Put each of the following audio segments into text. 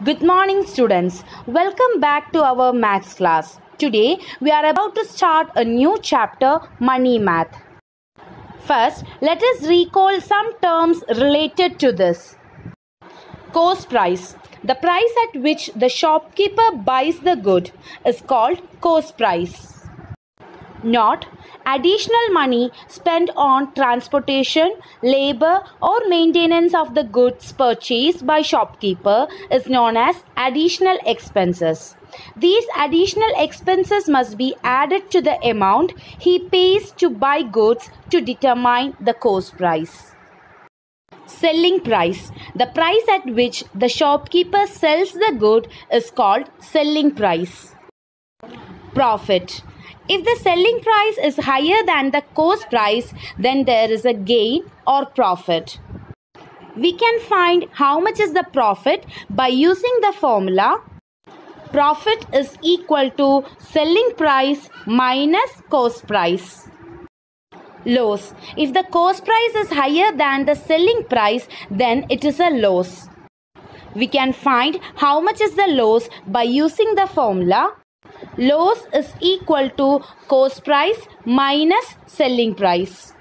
Good morning, students. Welcome back to our maths class. Today, we are about to start a new chapter, Money Math. First, let us recall some terms related to this. Cost price. The price at which the shopkeeper buys the good is called cost price. Not additional money spent on transportation, labor or maintenance of the goods purchased by shopkeeper is known as additional expenses. These additional expenses must be added to the amount he pays to buy goods to determine the cost price. Selling price. The price at which the shopkeeper sells the good is called selling price. Profit. If the selling price is higher than the cost price, then there is a gain or profit. We can find how much is the profit by using the formula profit is equal to selling price minus cost price. Loss. If the cost price is higher than the selling price, then it is a loss. We can find how much is the loss by using the formula loss is equal to cost price minus selling price.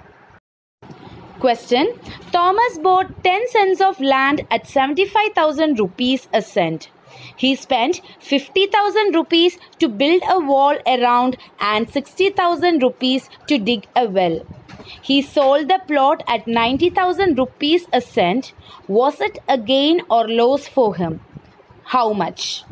Question. Thomas bought 10 cents of land at 75,000 rupees a cent. He spent 50,000 rupees to build a wall around and 60,000 rupees to dig a well. He sold the plot at 90,000 rupees a cent. Was it a gain or loss for him? How much?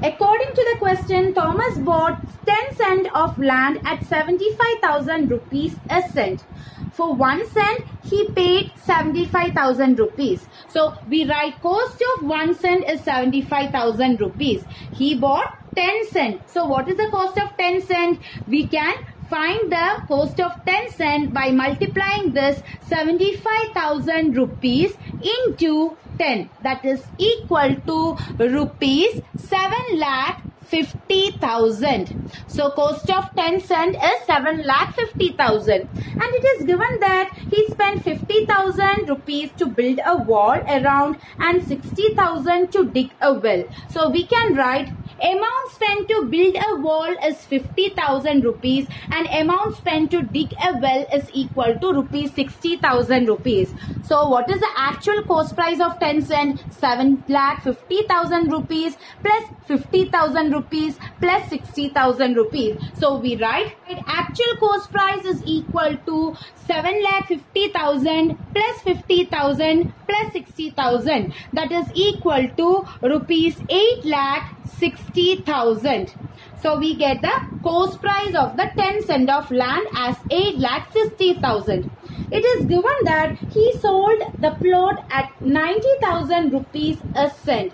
According to the question, Thomas bought 10 cents of land at 75,000 rupees a cent. For 1 cent, he paid 75,000 rupees. So, we write cost of 1 cent is 75,000 rupees. He bought 10 cents. So, what is the cost of 10 cents? We can find the cost of 10 cents by multiplying this 75,000 rupees into 10. That is equal to rupees 7,50,000. So cost of 10 cents is 7,50,000. And it is given that he spent 50,000 rupees to build a wall around and 60,000 to dig a well. So we can write amount spent to build a wall is 50,000 rupees and amount spent to dig a well is equal to rupees 60,000 rupees. So what is the actual cost price of 10 cents? 7,50,000 rupees plus 50,000 rupees plus 60,000 rupees. So we write actual cost price is equal to 7,50,000 plus 50,000 plus 60,000. That is equal to rupees 8,60,000. So we get the cost price of the 10 cent of land as 8,60,000. It is given that he sold the plot at 90,000 rupees a cent.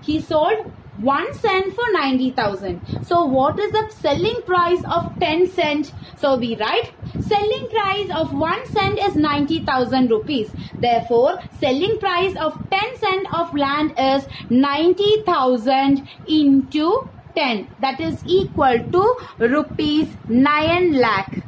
He sold 1 cent for 90,000. So what is the selling price of 10 cent? So we write selling price of 1 cent is 90,000 rupees. Therefore, selling price of 10 cent of land is 90,000 into 10. That is equal to rupees 9 lakh.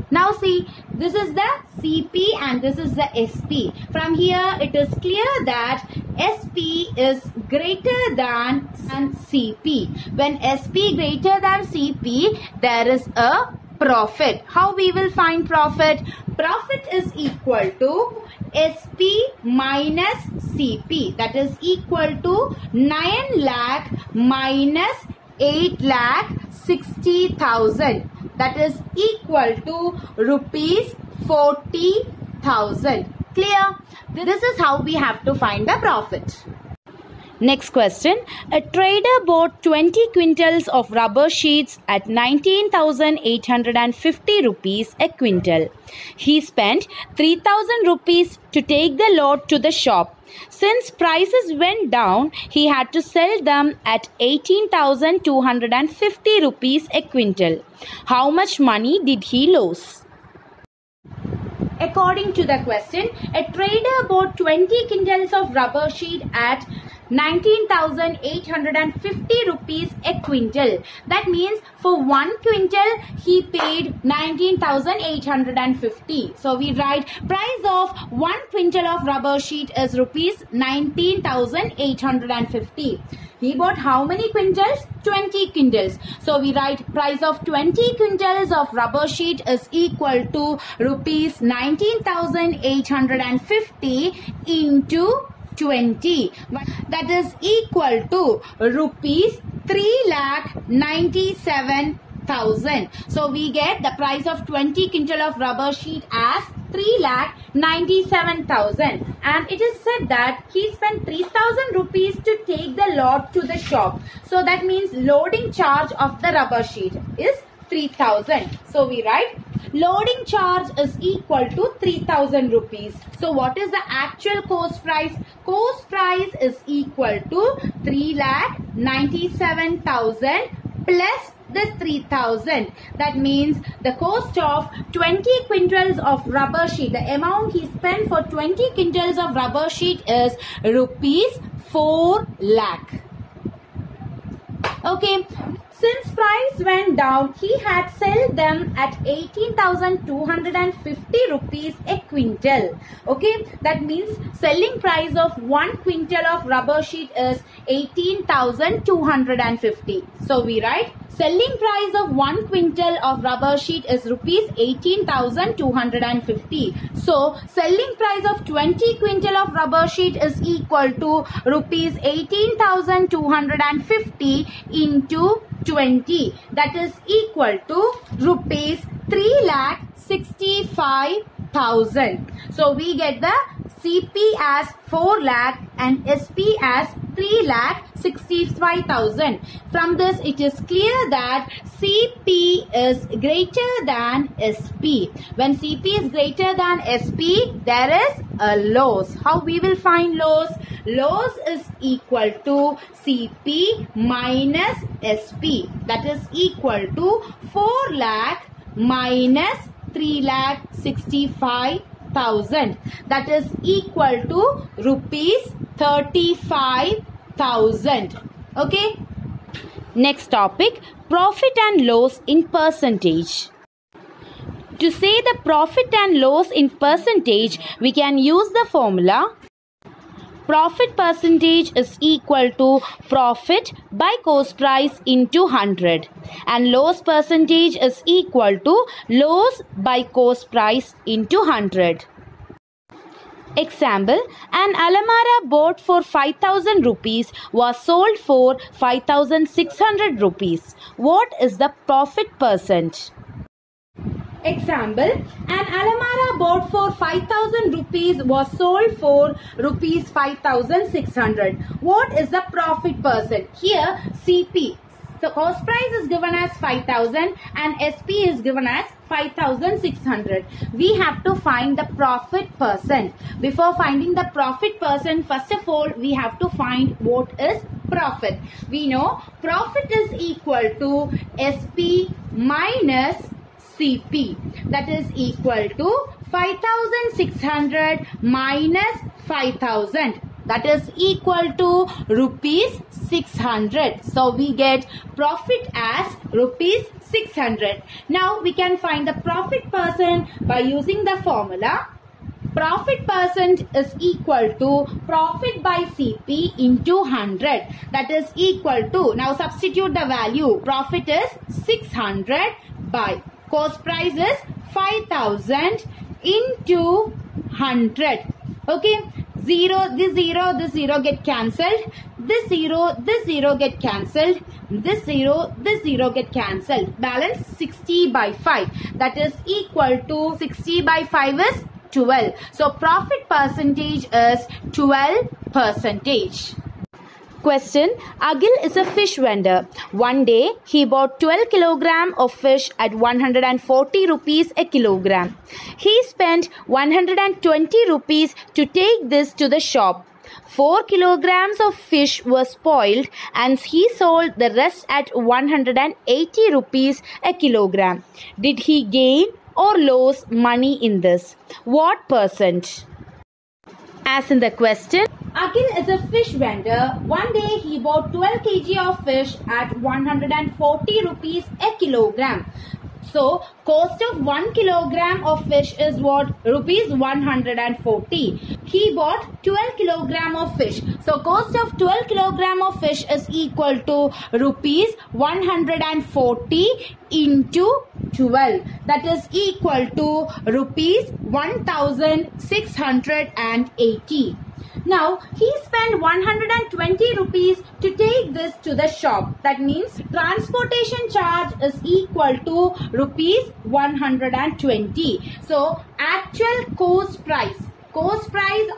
Now see, this is the CP and this is the SP. From here, it is clear that SP is greater than CP. When SP greater than CP, there is a profit. How we will find profit? Profit is equal to SP minus CP. That is equal to 9 lakh minus 8,60,000. That is equal to rupees 40,000. Clear? This is how we have to find the profit. Next question. A trader bought 20 quintals of rubber sheets at 19,850 rupees a quintal. He spent 3,000 rupees to take the lot to the shop. Since prices went down, he had to sell them at 18,250 rupees a quintal. How much money did he lose? According to the question, a trader bought 20 quintals of rubber sheet at 19,850 rupees a quintal. That means for 1 quintal he paid 19,850. So we write price of 1 quintal of rubber sheet is rupees 19,850. He bought how many quintals? 20 quintals. So we write price of 20 quintals of rubber sheet is equal to rupees 19,850 into 20. That is equal to rupees 3,97,000. So we get the price of 20 quintal of rubber sheet as 3,97,000, and it is said that he spent 3,000 rupees to take the load to the shop. So that means loading charge of the rubber sheet is 3,000. So we write loading charge is equal to 3,000 rupees. So what is the actual cost price? Cost price is equal to 3,97,000 plus this 3,000. That means the cost of 20 quintals of rubber sheet, the amount he spent for 20 quintals of rubber sheet is rupees 4 lakh. Okay. Since price went down, he had sold them at 18,250 rupees a quintal. Okay, that means selling price of 1 quintal of rubber sheet is 18,250. So we write selling price of 1 quintal of rubber sheet is rupees 18,250. So selling price of 20 quintal of rubber sheet is equal to rupees 18,250 into 20. That is equal to rupees 3,65,000. So we get the CP as 4 lakh and SP as 3,65,000. From this it is clear that CP is greater than SP. When CP is greater than SP, there is a loss. How we will find loss? Loss is equal to CP minus SP. That is equal to 4 lakh minus 3,65,000. That is equal to rupees 35,000. Okay. Next topic, profit and loss in percentage. To say the profit and loss in percentage, we can use the formula profit percentage is equal to profit by cost price into 100, and loss percentage is equal to loss by cost price into 100. Example, an Alamara bought for 5,000 rupees was sold for 5,600 rupees. What is the profit percent? Example, an Alamara bought for 5,000 rupees was sold for rupees 5,600. What is the profit percent? Here CP. So cost price is given as 5,000 and SP is given as 5,600. We have to find the profit percent. Before finding the profit percent, first of all, we have to find what is profit. We know profit is equal to SP minus CP. That is equal to 5,600 minus 5,000. That is equal to rupees 600. So we get profit as rupees 600. Now we can find the profit percent by using the formula. Profit percent is equal to profit by CP into 100. That is equal to, now substitute the value. Profit is 600 by cost price is 5,000 into 100. Okay. 0, this 0 get cancelled. This 0 get cancelled. This 0 get cancelled. Balance 60 by 5. That is equal to 60 by 5 is 12. So profit percentage is 12%. Question, Agil is a fish vendor. One day, he bought 12 kilogram of fish at 140 rupees a kilogram. He spent 120 rupees to take this to the shop. 4 kilograms of fish were spoiled and he sold the rest at 180 rupees a kilogram. Did he gain or lose money in this? What percent? As in the question, Akhil is a fish vendor. One day he bought 12 kg of fish at 140 rupees a kilogram. So, cost of 1 kilogram of fish is what? Rupees 140. He bought 12 kilogram of fish. So, cost of 12 kilogram of fish is equal to rupees 140 into 12. That is equal to rupees 1680. Now, he spent 120 rupees to take this to the shop. That means transportation charge is equal to rupees 120. So, actual cost price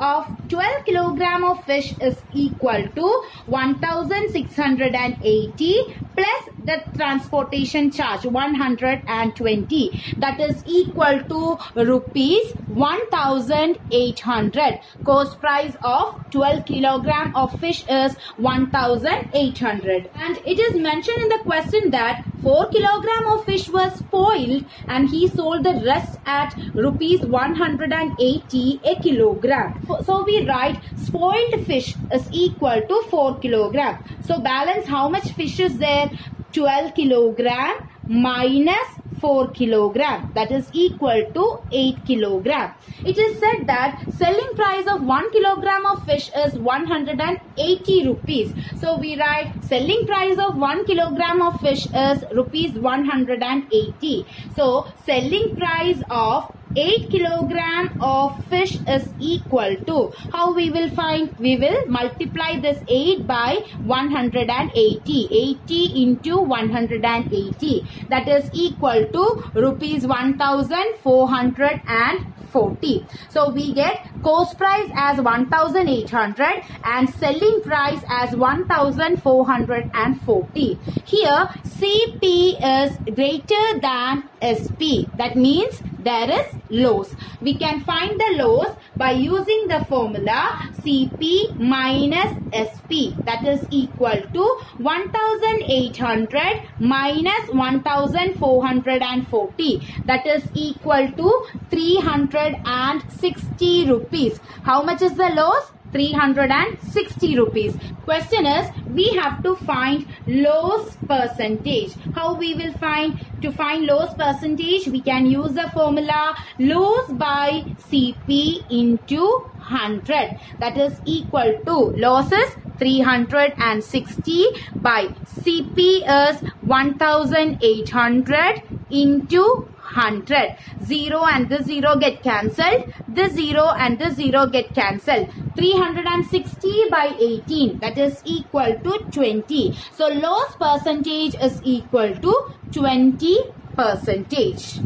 of 12 kilogram of fish is equal to 1680 plus the transportation charge 120. That is equal to rupees 1800. Cost price of 12 kilogram of fish is 1800. And it is mentioned in the question that 4 kilogram of fish was spoiled and he sold the rest at rupees 180 a kilogram. So we write spoiled fish is equal to 4 kilogram. So balance how much fish is there? 12 kilogram minus 4 kilogram, that is equal to 8 kilogram. It is said that selling price of 1 kilogram of fish is 180 rupees. So we write selling price of 1 kilogram of fish is rupees 180. So selling price of 8 kilogram of fish is equal to, how we will find? We will multiply this 8 by 180. 80 into 180. That is equal to rupees 1440. So we get cost price as 1800 and selling price as 1440. Here CP is greater than SP. That means there is loss. We can find the loss by using the formula CP minus SP. That is equal to 1800 minus 1440. That is equal to 360 rupees. How much is the loss? 360 rupees. Question is, we have to find loss percentage. How we will find? To find loss percentage, we can use the formula loss by CP into 100. That is equal to, loss is 360 by CP is 1800 into 100. 0 and the 0 get cancelled. The 0 and the 0 get cancelled. 360 by 18, that is equal to 20. So loss percentage is equal to 20%.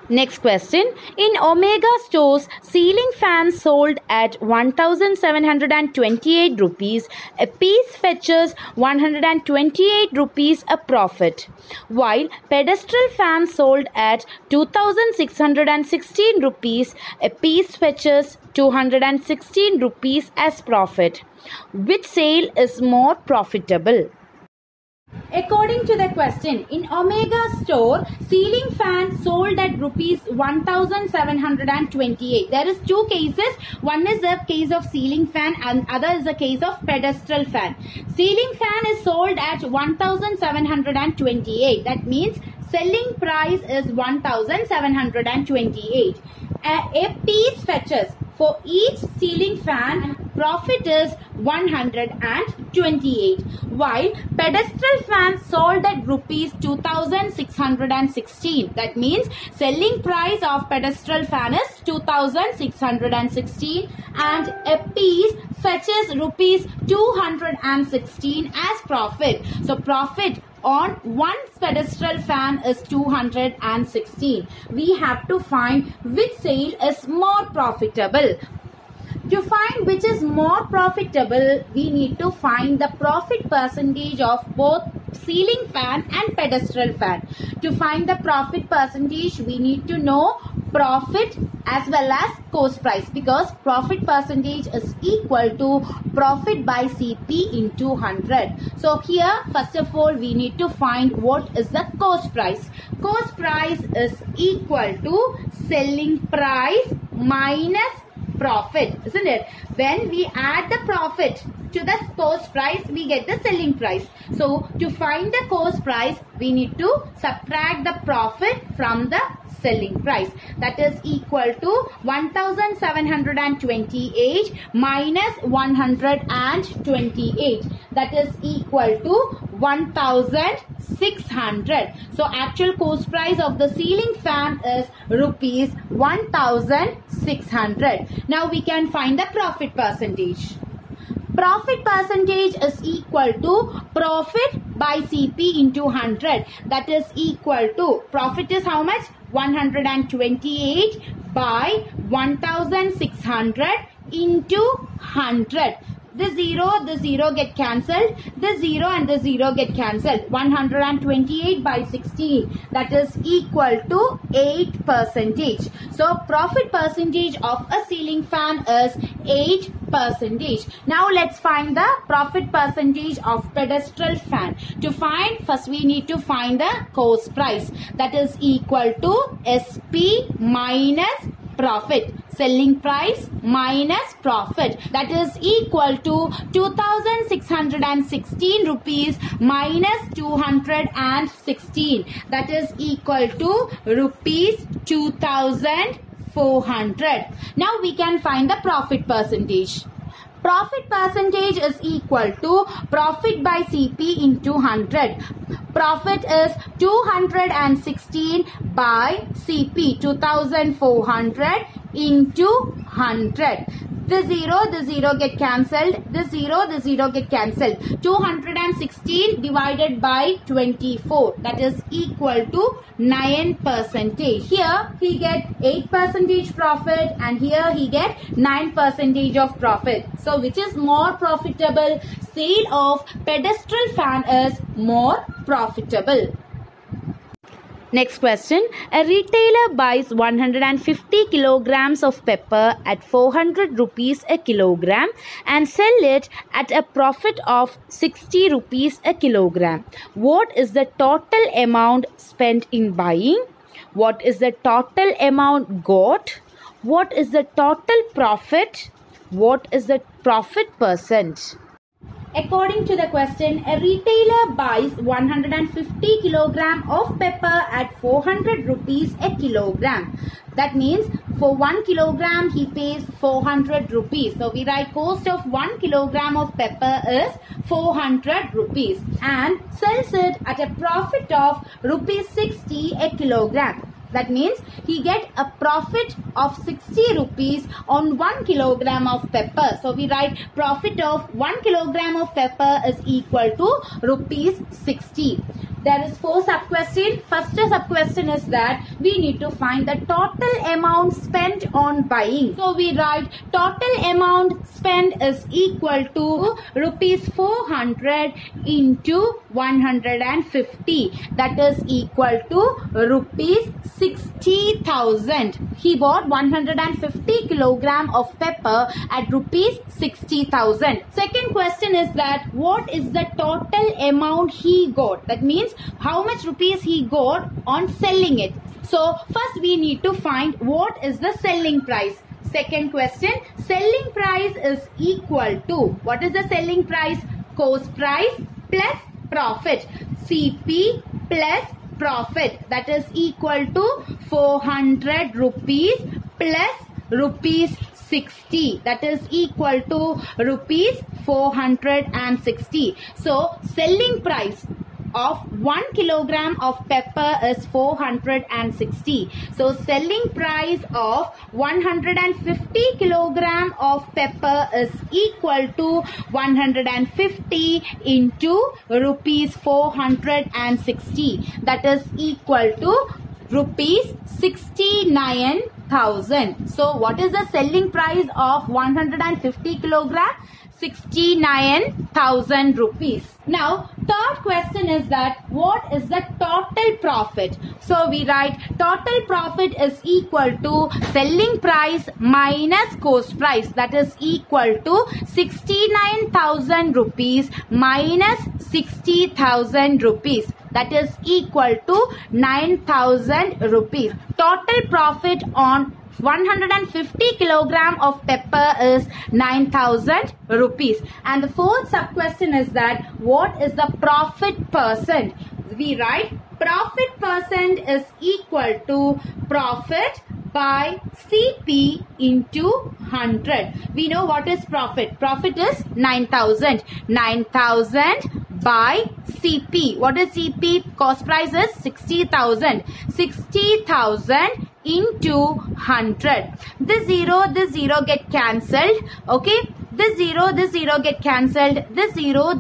Next question. In Omega stores, ceiling fans sold at 1728 rupees a piece fetches 128 rupees a profit, while pedestal fans sold at 2616 rupees a piece fetches 216 rupees as profit. Which sale is more profitable? According to the question, in Omega store, ceiling fan sold at rupees 1728. There is two cases. One is the case of ceiling fan and other is the case of pedestal fan. Ceiling fan is sold at 1728. That means selling price is 1728. A piece fetches, for each ceiling fan, profit is 128, while pedestal fan sold at rupees 2616. That means selling price of pedestal fan is 2616 and a piece fetches rupees 216 as profit. So profit on one pedestal fan is 216. We have to find which sale is more profitable. To find which is more profitable, we need to find the profit percentage of both ceiling fan and pedestal fan. To find the profit percentage, we need to know profit as well as cost price, because profit percentage is equal to profit by CP into 100. So here, first of all, we need to find what is the cost price. Cost price is equal to selling price minus profit, isn't it? When we add the profit to the cost price, we get the selling price. So to find the cost price, we need to subtract the profit from the selling price. That is equal to 1728 minus 128. That is equal to 1600. So actual cost price of the ceiling fan is rupees 1600. Now we can find the profit percentage. Profit percentage is equal to profit by CP into 100. That is equal to, profit is how much? 128 by 1600 into 100. The zero get cancelled. The 0 and the 0 get cancelled. 128 by 16. That is equal to 8%. So profit percentage of a ceiling fan is 8%. Now let's find the profit percentage of pedestal fan. To find, first we need to find the cost price. That is equal to SP minus profit. Selling price minus profit. That is equal to 2616 rupees minus 216. That is equal to rupees 2400. Now we can find the profit percentage. Profit percentage is equal to profit by CP into 100. Profit is 216 by CP, 2400 into 100. The 0 get cancelled. The 0 get cancelled. 216 divided by 24. That is equal to 9%. Here he get 8% profit and here he get 9% of profit. So which is more profitable? Sale of pedestal fan is more profitable. Next question. A retailer buys 150 kilograms of pepper at 400 rupees a kilogram and sell it at a profit of 60 rupees a kilogram. What is the total amount spent in buying? What is the total amount got? What is the total profit? What is the profit percent? According to the question, a retailer buys 150 kilogram of pepper at 400 rupees a kilogram. That means for 1 kilogram he pays 400 rupees. So we write cost of 1 kilogram of pepper is 400 rupees and sells it at a profit of rupees 60 a kilogram. That means he get a profit of 60 rupees on 1 kilogram of pepper. So we write profit of 1 kilogram of pepper is equal to rupees 60. There is 4 sub-questions. First sub-question is that we need to find the total amount spent on buying. So we write total amount spent is equal to rupees 400 into 150. That is equal to rupees 60,000. He bought 150 kilogram of pepper at rupees 60,000. Second question is that what is the total amount he got? That means how much rupees he got on selling it. So first we need to find what is the selling price. Second question, selling price is equal to, what is the selling price? Cost price plus profit. CP plus profit. That is equal to 400 rupees plus rupees 60. That is equal to rupees 460. So selling price of 1 kilogram of pepper is 460. So selling price of 150 kilogram of pepper is equal to 150 into rupees 460. That is equal to rupees 69,000. So what is the selling price of 150 kilogram? 69,000 rupees. Now third question is that what is the total profit? So we write total profit is equal to selling price minus cost price. That is equal to 69,000 rupees minus 60,000 rupees. That is equal to 9,000 rupees. Total profit on 150 kilogram of pepper is 9,000 rupees. And the fourth sub question is that what is the profit percent? We write profit percent is equal to profit by CP into 100. We know what is profit. Profit is 9,000. 9,000 by CP. What is CP? Cost price is 60,000. 60,000 into 100. This zero get cancelled. Okay. This zero get cancelled. This zero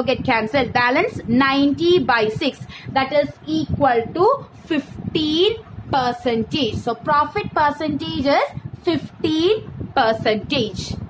get cancelled. Balance 90 by 6. That is equal to 15%. So profit percentage is 15%.